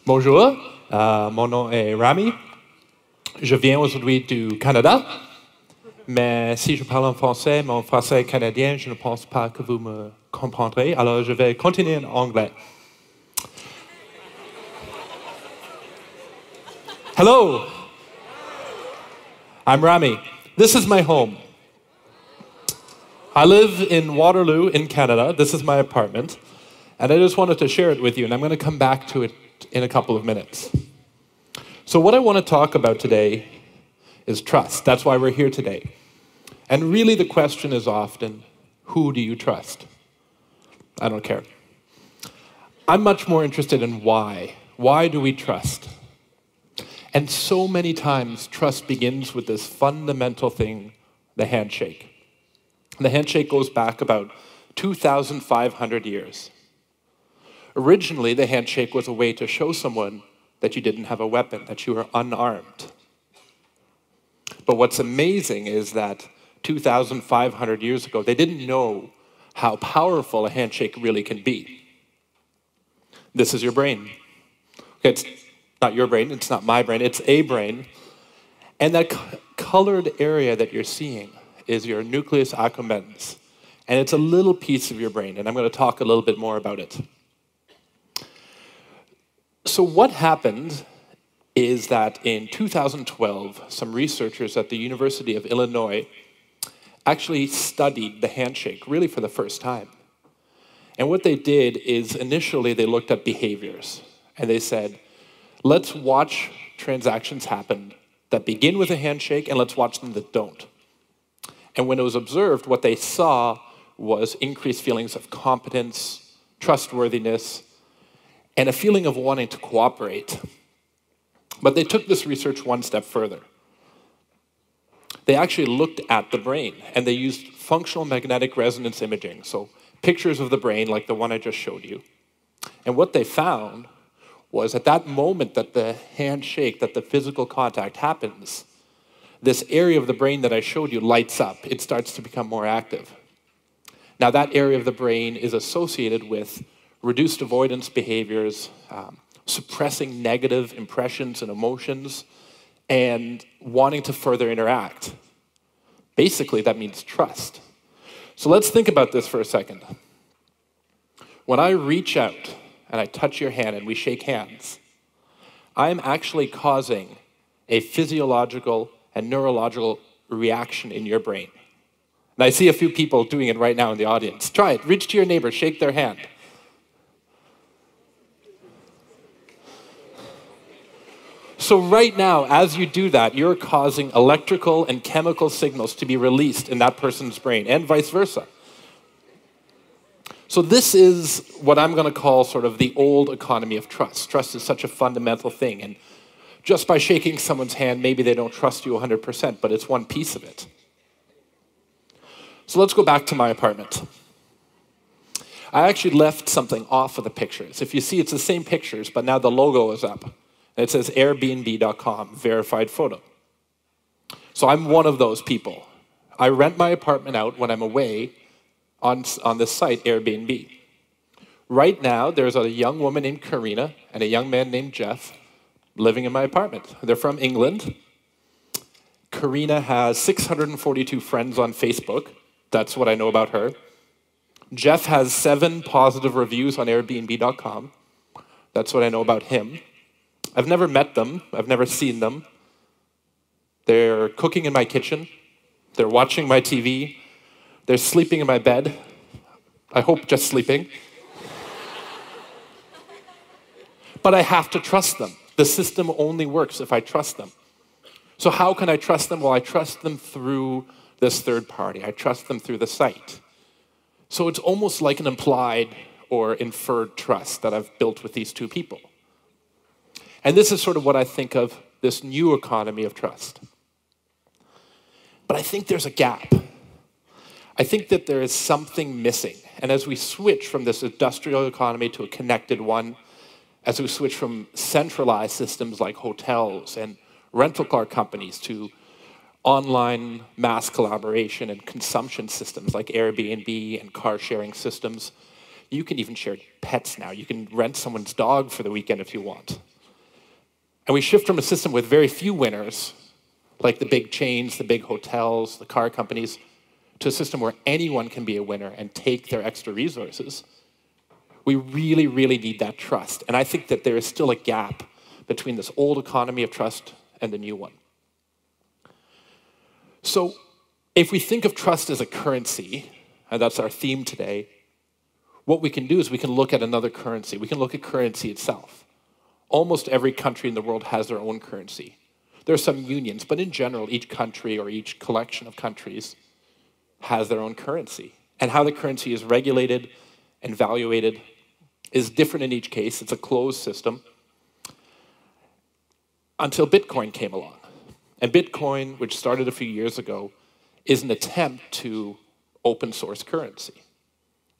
Bonjour, mon nom est Ramy. Je viens aujourd'hui du Canada, mais si je parle en français, mon français est canadien, je ne pense pas que vous me comprendrez, alors je vais continuer en anglais. Hello, I'm Ramy. This is my home. I live in Waterloo in Canada. This is my apartment. And I just wanted to share it with you, and I'm going to come back to it in a couple of minutes. So what I want to talk about today is trust. That's why we're here today. And really the question is often, who do you trust? I don't care. I'm much more interested in why. Why do we trust? And so many times, trust begins with this fundamental thing, the handshake. The handshake goes back about 2,500 years. Originally, the handshake was a way to show someone that you didn't have a weapon, that you were unarmed. But what's amazing is that 2,500 years ago, they didn't know how powerful a handshake really can be. This is your brain. Okay, it's not your brain, it's not my brain, it's a brain. And that colored area that you're seeing is your nucleus accumbens. And it's a little piece of your brain, and I'm going to talk a little bit more about it. So what happened is that in 2012, some researchers at the University of Illinois actually studied the handshake, really for the first time. And what they did is initially they looked at behaviors, and they said, let's watch transactions happen that begin with a handshake, and let's watch them that don't. And when it was observed, what they saw was increased feelings of competence, trustworthiness, and a feeling of wanting to cooperate. But they took this research one step further. They actually looked at the brain, and they used functional magnetic resonance imaging, so pictures of the brain like the one I just showed you. And what they found was at that moment that the handshake, that the physical contact happens, this area of the brain that I showed you lights up. It starts to become more active. Now that area of the brain is associated with reduced avoidance behaviors, suppressing negative impressions and emotions, and wanting to further interact. Basically, that means trust. So let's think about this for a second. When I reach out and I touch your hand and we shake hands, I'm actually causing a physiological and neurological reaction in your brain. And I see a few people doing it right now in the audience. Try it. Reach to your neighbor, shake their hand. So right now, as you do that, you're causing electrical and chemical signals to be released in that person's brain, and vice versa. So this is what I'm going to call sort of the old economy of trust. Trust is such a fundamental thing, and just by shaking someone's hand, maybe they don't trust you 100%, but it's one piece of it. So let's go back to my apartment. I actually left something off of the pictures. If you see, it's the same pictures, but now the logo is up. It says Airbnb.com, verified photo. So I'm one of those people. I rent my apartment out when I'm away on this site, Airbnb. Right now, there's a young woman named Karina and a young man named Jeff living in my apartment. They're from England. Karina has 642 friends on Facebook. That's what I know about her. Jeff has 7 positive reviews on Airbnb.com. That's what I know about him. I've never met them. I've never seen them. They're cooking in my kitchen. They're watching my TV. They're sleeping in my bed. I hope just sleeping. But I have to trust them. The system only works if I trust them. So how can I trust them? Well, I trust them through this third party. I trust them through the site. So it's almost like an implied or inferred trust that I've built with these two people. And this is sort of what I think of this new economy of trust. But I think there's a gap. I think that there is something missing. And as we switch from this industrial economy to a connected one, as we switch from centralized systems like hotels and rental car companies to online mass collaboration and consumption systems like Airbnb and car sharing systems, you can even share pets now. You can rent someone's dog for the weekend if you want. And we shift from a system with very few winners, like the big chains, the big hotels, the car companies, to a system where anyone can be a winner and take their extra resources. We really, really need that trust. And I think that there is still a gap between this old economy of trust and the new one. So if we think of trust as a currency, and that's our theme today, what we can do is we can look at another currency. We can look at currency itself. Almost every country in the world has their own currency. There are some unions, but in general, each country or each collection of countries has their own currency. And how the currency is regulated and valuated is different in each case. It's a closed system until Bitcoin came along. And Bitcoin, which started a few years ago, is an attempt to open source currency.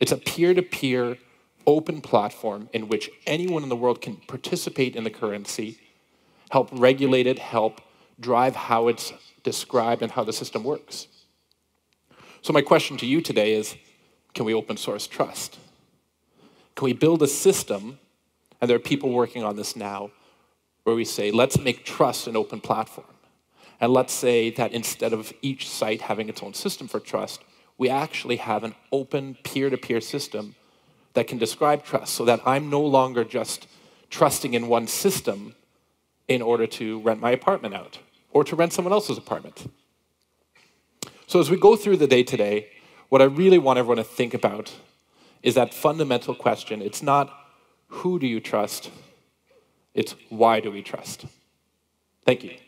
It's a peer-to-peer open platform in which anyone in the world can participate in the currency, help regulate it, help drive how it's described and how the system works. So my question to you today is, can we open source trust? Can we build a system, and there are people working on this now, where we say, let's make trust an open platform. And let's say that instead of each site having its own system for trust, we actually have an open peer-to-peer system that can describe trust, so that I'm no longer just trusting in one system in order to rent my apartment out or to rent someone else's apartment. So as we go through the day today, what I really want everyone to think about is that fundamental question. It's not who do you trust, it's why do we trust? Thank you.